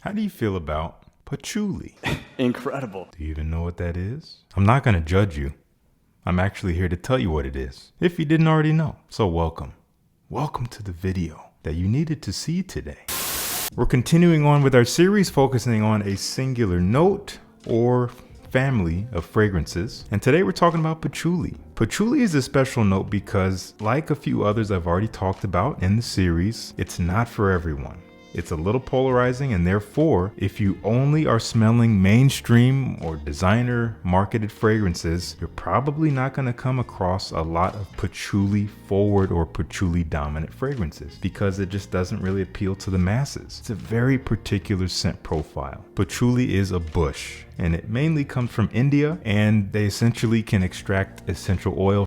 How do you feel about patchouli? Incredible. Do you even know what that is? I'm not going to judge you. I'm actually here to tell you what it is, if you didn't already know. So welcome. Welcome to the video that you needed to see today. We're continuing on with our series focusing on a singular note or family of fragrances. And today we're talking about patchouli. Patchouli is a special note because, like a few others I've already talked about in the series, it's not for everyone. It's a little polarizing, and therefore, if you only are smelling mainstream or designer marketed fragrances, you're probably not going to come across a lot of patchouli forward or patchouli dominant fragrances because it just doesn't really appeal to the masses. It's a very particular scent profile. Patchouli is a bush, and it mainly comes from India, and they essentially can extract essential oil.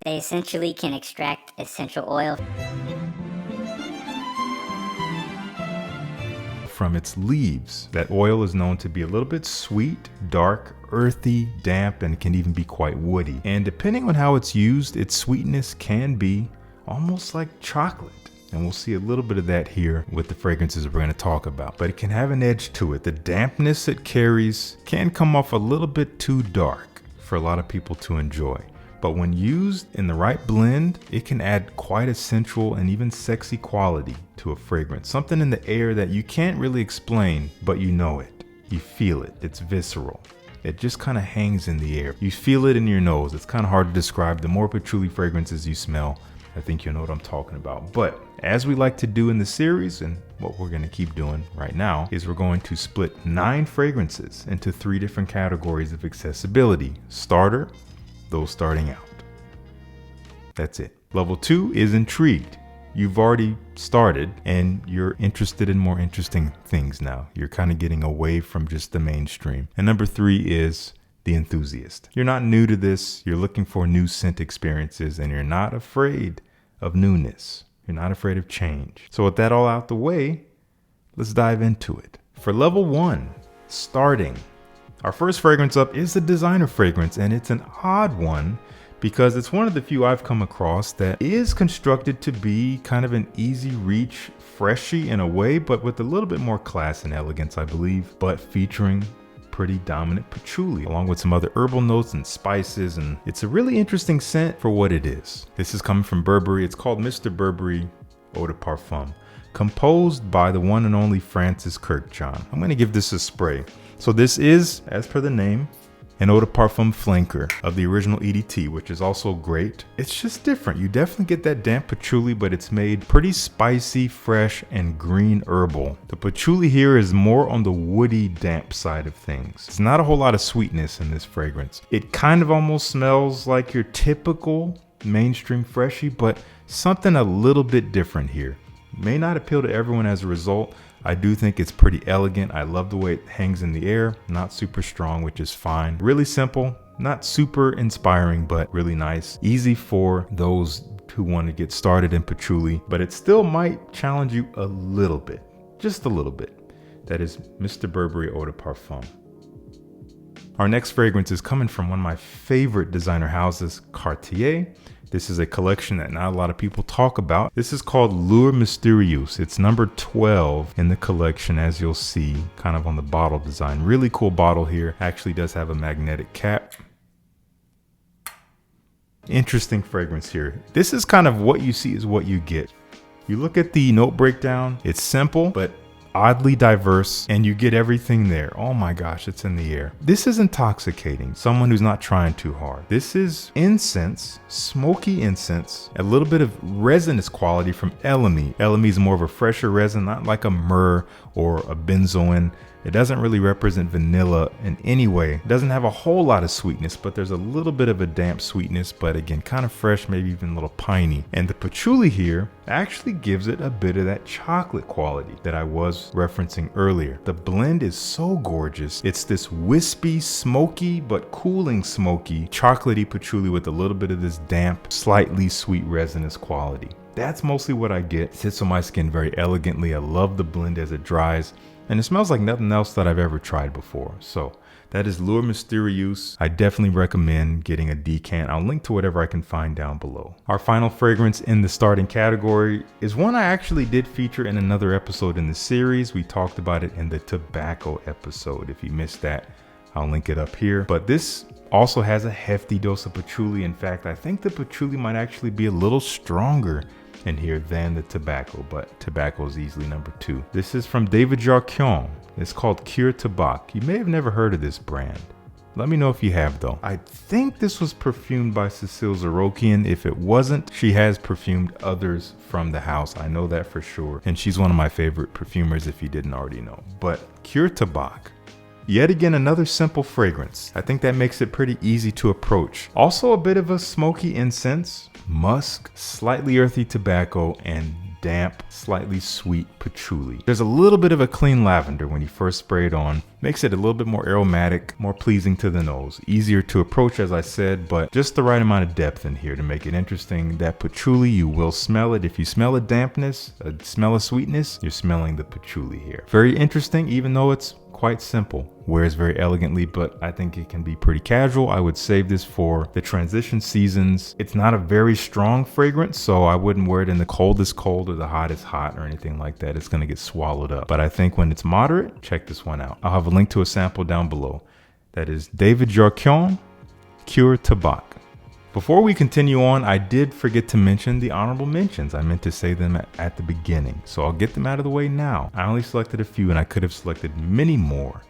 From its leaves. That oil is known to be a little bit sweet, dark, earthy, damp, and can even be quite woody. And depending on how it's used, its sweetness can be almost like chocolate. And we'll see a little bit of that here with the fragrances we're going to talk about. But it can have an edge to it. The dampness it carries can come off a little bit too dark for a lot of people to enjoy. But when used in the right blend, it can add quite a sensual and even sexy quality to a fragrance. Something in the air that you can't really explain, but you know it. You feel it. It's visceral. It just kind of hangs in the air. You feel it in your nose. It's kind of hard to describe. The more patchouli fragrances you smell, I think you'll know what I'm talking about. But as we like to do in the series, and what we're going to keep doing right now, is we're going to split 9 fragrances into 3 different categories of accessibility. Starter, those starting out. That's it. Level 2 is intrigued. You've already started and you're interested in more interesting things now. You're kind of getting away from just the mainstream. And number 3 is the enthusiast. You're not new to this. You're looking for new scent experiences and you're not afraid of newness. You're not afraid of change. So with that all out the way, let's dive into it. For level 1, starting. Our first fragrance up is a designer fragrance, and it's an odd one because it's one of the few I've come across that is constructed to be kind of an easy reach freshie in a way, but with a little bit more class and elegance, I believe, but featuring pretty dominant patchouli along with some other herbal notes and spices, and it's a really interesting scent for what it is. This is coming from Burberry. It's called Mr. Burberry Eau de Parfum, composed by the one and only Francis Kurkdjian. I'm going to give this a spray. So this is, as per the name, an Eau de Parfum flanker of the original EDT, which is also great. It's just different. You definitely get that damp patchouli, but it's made pretty spicy, fresh, and green herbal. The patchouli here is more on the woody, damp side of things. It's not a whole lot of sweetness in this fragrance. It kind of almost smells like your typical mainstream freshie, but something a little bit different here. May not appeal to everyone as a result. I do think it's pretty elegant. I love the way it hangs in the air. Not super strong, which is fine. Really simple, not super inspiring, but really nice. Easy for those who want to get started in patchouli, but it still might challenge you a little bit, just a little bit. That is Mr. Burberry Eau de Parfum. Our next fragrance is coming from one of my favorite designer houses, Cartier. This is a collection that not a lot of people talk about. This is called Mysterieuse. It's number 12 in the collection, as you'll see kind of on the bottle design. Really cool bottle here. Actually does have a magnetic cap. Interesting fragrance here. This is kind of what you see is what you get. You look at the note breakdown. It's simple, but oddly diverse, and you get everything there. Oh my gosh, it's in the air. This is intoxicating. Someone who's not trying too hard. This is incense, smoky incense, a little bit of resinous quality from elemi. Elemi is more of a fresher resin, not like a myrrh or a benzoin. It doesn't really represent vanilla in any way. It doesn't have a whole lot of sweetness, but there's a little bit of a damp sweetness, but again, kind of fresh, maybe even a little piney. And the patchouli here actually gives it a bit of that chocolate quality that I was referencing earlier. The blend is so gorgeous. It's this wispy, smoky, but cooling smoky, chocolatey patchouli with a little bit of this damp, slightly sweet resinous quality. That's mostly what I get. It sits on my skin very elegantly. I love the blend as it dries. and it smells like nothing else that I've ever tried before. So that is Lure Mysterieuse. I definitely recommend getting a decant. I'll link to whatever I can find down below. Our final fragrance in the starting category is one I actually did feature in another episode in the series. We talked about it in the tobacco episode. If you missed that, I'll link it up here. But this also has a hefty dose of patchouli. In fact, I think the patchouli might actually be a little stronger in here than the tobacco, but tobacco is easily number 2. This is from David Jourquin. It's called Cuir Tabac. You may have never heard of this brand. Let me know if you have though. I think this was perfumed by Cécile Jourquin. If it wasn't, she has perfumed others from the house. I know that for sure. And she's one of my favorite perfumers if you didn't already know. But Cuir Tabac. Yet again, another simple fragrance. I think that makes it pretty easy to approach. Also a bit of a smoky incense, musk, slightly earthy tobacco, and damp, slightly sweet patchouli. There's a little bit of a clean lavender when you first spray it on. Makes it a little bit more aromatic, more pleasing to the nose. Easier to approach, as I said, but just the right amount of depth in here to make it interesting. That patchouli, you will smell it. If you smell a dampness, a smell of sweetness, you're smelling the patchouli here. Very interesting, even though it's quite simple. Wears very elegantly, but I think it can be pretty casual. I would save this for the transition seasons. It's not a very strong fragrance, so I wouldn't wear it in the coldest cold or the hottest hot or anything like that. It's gonna get swallowed up. But I think when it's moderate, check this one out. I'll have a link to a sample down below. That is David Jourquin, Cuir Tabac. Before we continue on, I did forget to mention the honorable mentions. I meant to say them at the beginning, so I'll get them out of the way now. I only selected a few and I could have selected many more,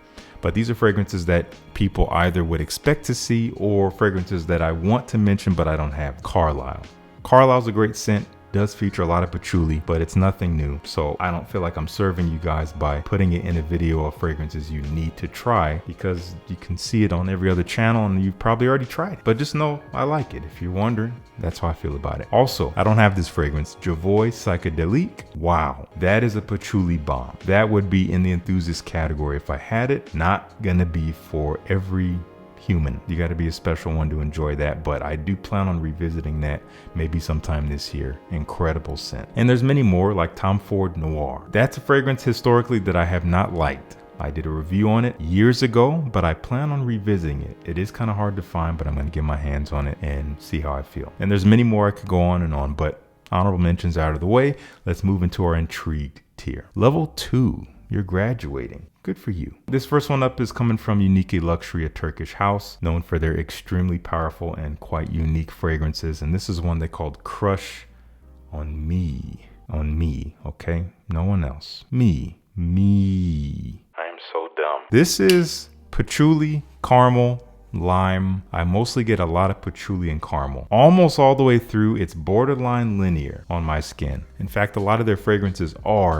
but these are fragrances that people either would expect to see or fragrances that I want to mention but I don't have. Carlisle. Carlisle's a great scent. Does feature a lot of patchouli, but it's nothing new, so I don't feel like I'm serving you guys by putting it in a video of fragrances you need to try, because you can see it on every other channel and you've probably already tried it. But just know I like it. If you're wondering, that's how I feel about it. Also, I don't have this fragrance, Javoy Psychedelique. Wow, that is a patchouli bomb. That would be in the enthusiast category if I had it. Not gonna be for every human. You got to be a special one to enjoy that, but I do plan on revisiting that maybe sometime this year. Incredible scent. And there's many more, like Tom Ford Noir. That's a fragrance historically that I have not liked. I did a review on it years ago, but I plan on revisiting it. It is kind of hard to find, but I'm going to get my hands on it and see how I feel. And there's many more I could go on and on, but honorable mentions out of the way. Let's move into our intrigued tier. Level 2, you're graduating. Good for you. This first one up is coming from Unique Luxury, a Turkish house known for their extremely powerful and quite unique fragrances. And this is one they called Crush on Me. On me, okay? No one else. Me. I am so dumb. This is patchouli, caramel, lime. I mostly get a lot of patchouli and caramel. Almost all the way through, it's borderline linear on my skin. In fact, a lot of their fragrances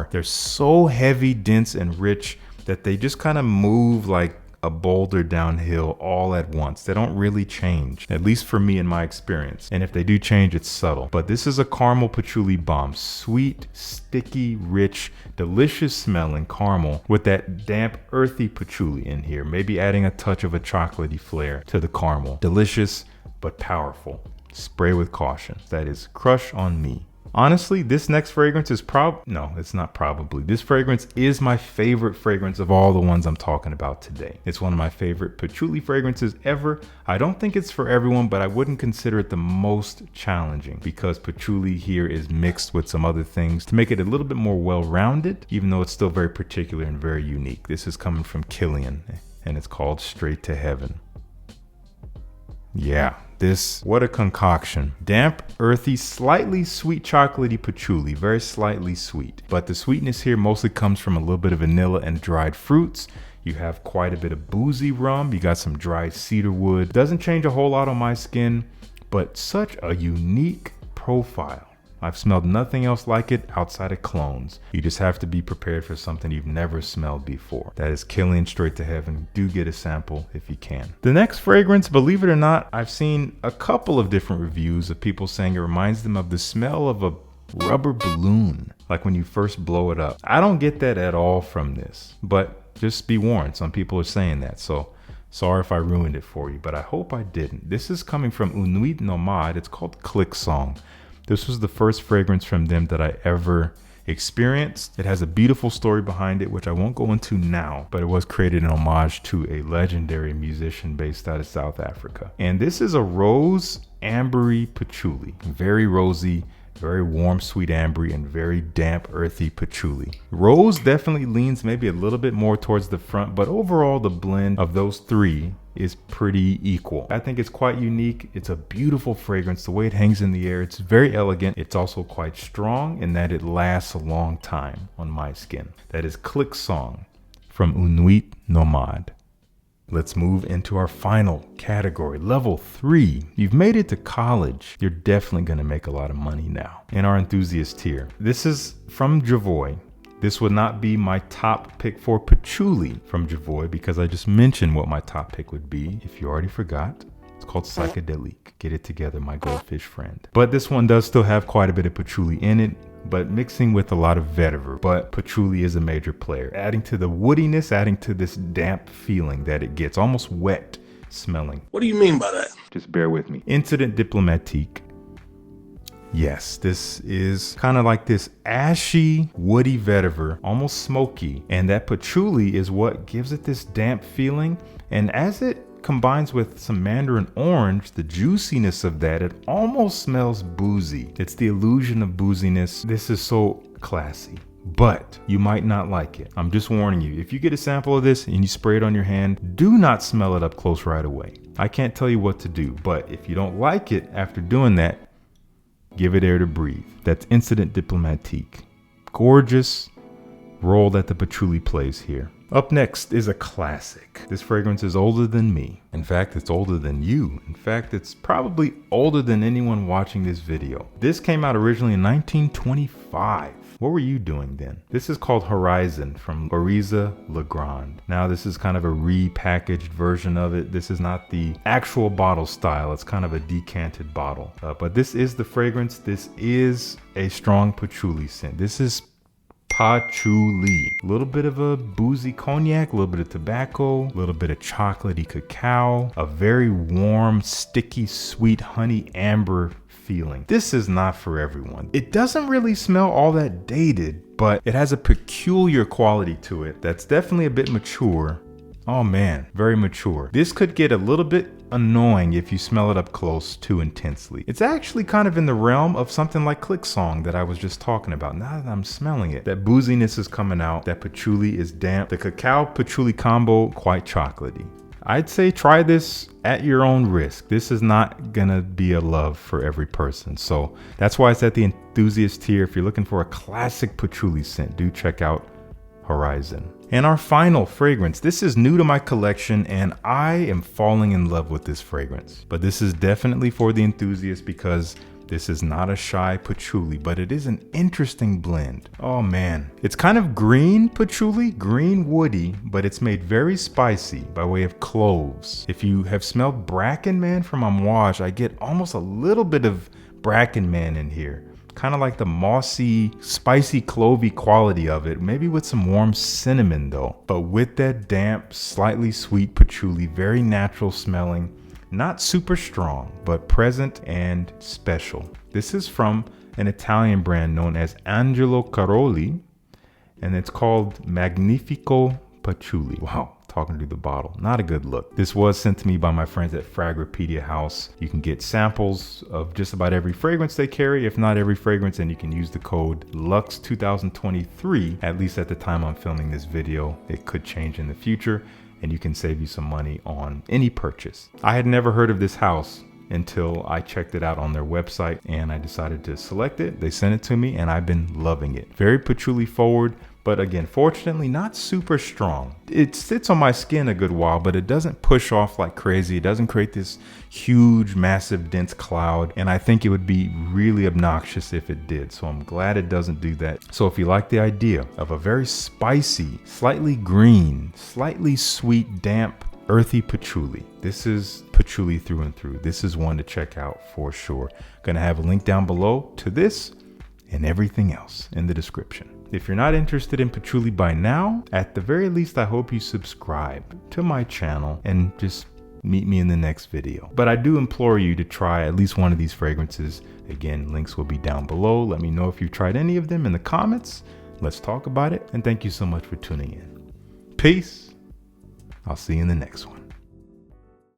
they're so heavy, dense, and rich that they just kind of move like a boulder downhill all at once. They don't really change, at least for me in my experience. And if they do change, it's subtle. But this is a caramel patchouli bomb. Sweet, sticky, rich, delicious smelling caramel with that damp, earthy patchouli in here. Maybe adding a touch of a chocolatey flair to the caramel. Delicious, but powerful. Spray with caution. That is Crush on Me. Honestly, this next fragrance is this fragrance is my favorite fragrance of all the ones I'm talking about today. It's one of my favorite patchouli fragrances ever. I don't think it's for everyone, but I wouldn't consider it the most challenging because patchouli here is mixed with some other things to make it a little bit more well-rounded, even though it's still very particular and very unique. This is coming from Kilian and it's called Straight to Heaven. Yeah. What a concoction. Damp, earthy, slightly sweet chocolatey patchouli, very slightly sweet. But the sweetness here mostly comes from a little bit of vanilla and dried fruits. You have quite a bit of boozy rum. You got some dried cedar wood. Doesn't change a whole lot on my skin, but such a unique profile. I've smelled nothing else like it outside of clones. You just have to be prepared for something you've never smelled before. That is Kilian Straight to Heaven. Do get a sample if you can. The next fragrance, believe it or not, I've seen a couple of different reviews of people saying it reminds them of the smell of a rubber balloon, like when you first blow it up. I don't get that at all from this, but just be warned, some people are saying that. So sorry if I ruined it for you, but I hope I didn't. This is coming from Nuit Nomade. It's called Click Song. This was the first fragrance from them that I ever experience. It has a beautiful story behind it, which I won't go into now, but it was created in homage to a legendary musician based out of South Africa. And this is a rose ambery patchouli, very rosy, very warm, sweet ambery, and very damp, earthy patchouli. Rose definitely leans maybe a little bit more towards the front, but overall the blend of those three is pretty equal. I think it's quite unique. It's a beautiful fragrance. The way it hangs in the air, it's very elegant. It's also quite strong in that it lasts a long time on my skin. That is Click Song from Inuit Nomad. Let's move into our final category, level 3. You've made it to college. You're definitely going to make a lot of money now in our enthusiast tier. This is from Javoy. This would not be my top pick for patchouli from Javoy because I just mentioned what my top pick would be. If you already forgot, it's called Psychedelic. Get it together, my goldfish friend. But this one does still have quite a bit of patchouli in it, but mixing with a lot of vetiver. But patchouli is a major player, adding to the woodiness, adding to this damp feeling that it gets, almost wet smelling. What do you mean by that? Just bear with me. Incident Diplomatique. Yes, this is kind of like this ashy, woody vetiver, almost smoky. And that patchouli is what gives it this damp feeling. And as it combines with some mandarin orange, the juiciness of that, it almost smells boozy. It's the illusion of booziness. This is so classy, but you might not like it. I'm just warning you. If you get a sample of this and you spray it on your hand, do not smell it up close right away. I can't tell you what to do, but if you don't like it after doing that, give it air to breathe. That's Incident Diplomatique. Gorgeous role that the patchouli plays here. Up next is a classic. This fragrance is older than me. In fact, it's older than you. In fact, it's probably older than anyone watching this video. This came out originally in 1925. What were you doing then? This is called Horizon from Oriza Legrand. Now this is kind of a repackaged version of it. This is not the actual bottle style. It's kind of a decanted bottle. But this is the fragrance. This is a strong patchouli scent. This is patchouli. A little bit of a boozy cognac, a little bit of tobacco, a little bit of chocolatey cacao, a very warm, sticky, sweet honey amber feeling. This is not for everyone. It doesn't really smell all that dated, but it has a peculiar quality to it that's definitely a bit mature. Oh man, very mature. This could get a little bit annoying if you smell it up close too intensely. It's actually kind of in the realm of something like Click Song that I was just talking about. Now that I'm smelling it, that booziness is coming out, that patchouli is damp, the cacao patchouli combo quite chocolatey. I'd say try this at your own risk. This is not gonna be a love for every person. So that's why it's at the enthusiast tier. If you're looking for a classic patchouli scent, do check out Horizon. And our final fragrance, this is new to my collection and I am falling in love with this fragrance. But this is definitely for the enthusiast because this is not a shy patchouli, but it is an interesting blend. Oh man, it's kind of green patchouli, green woody, but it's made very spicy by way of cloves. If you have smelled Bracken Man from Amouage, I get almost a little bit of Bracken Man in here. Kind of like the mossy, spicy, clovey quality of it, maybe with some warm cinnamon though. But with that damp, slightly sweet patchouli, very natural smelling, not super strong, but present and special. This is from an Italian brand known as Angelo Caroli, and it's called Magnifico Patchouli. Wow. Talking through the bottle. Not a good look. This was sent to me by my friends at FragBuy House. You can get samples of just about every fragrance they carry, if not every fragrance, and you can use the code LUX2023, at least at the time I'm filming this video. It could change in the future, and you can save you some money on any purchase. I had never heard of this house until I checked it out on their website and I decided to select it. They sent it to me and I've been loving it. Very patchouli forward, but again, fortunately not super strong. It sits on my skin a good while, but it doesn't push off like crazy. It doesn't create this huge, massive, dense cloud. And I think it would be really obnoxious if it did. So I'm glad it doesn't do that. So if you like the idea of a very spicy, slightly green, slightly sweet, damp, earthy patchouli, this is patchouli through and through. This is one to check out for sure. Gonna have a link down below to this and everything else in the description. If you're not interested in patchouli by now, at the very least, I hope you subscribe to my channel and just meet me in the next video. But I do implore you to try at least one of these fragrances. Again, links will be down below. Let me know if you've tried any of them in the comments. Let's talk about it. And thank you so much for tuning in. Peace. I'll see you in the next one.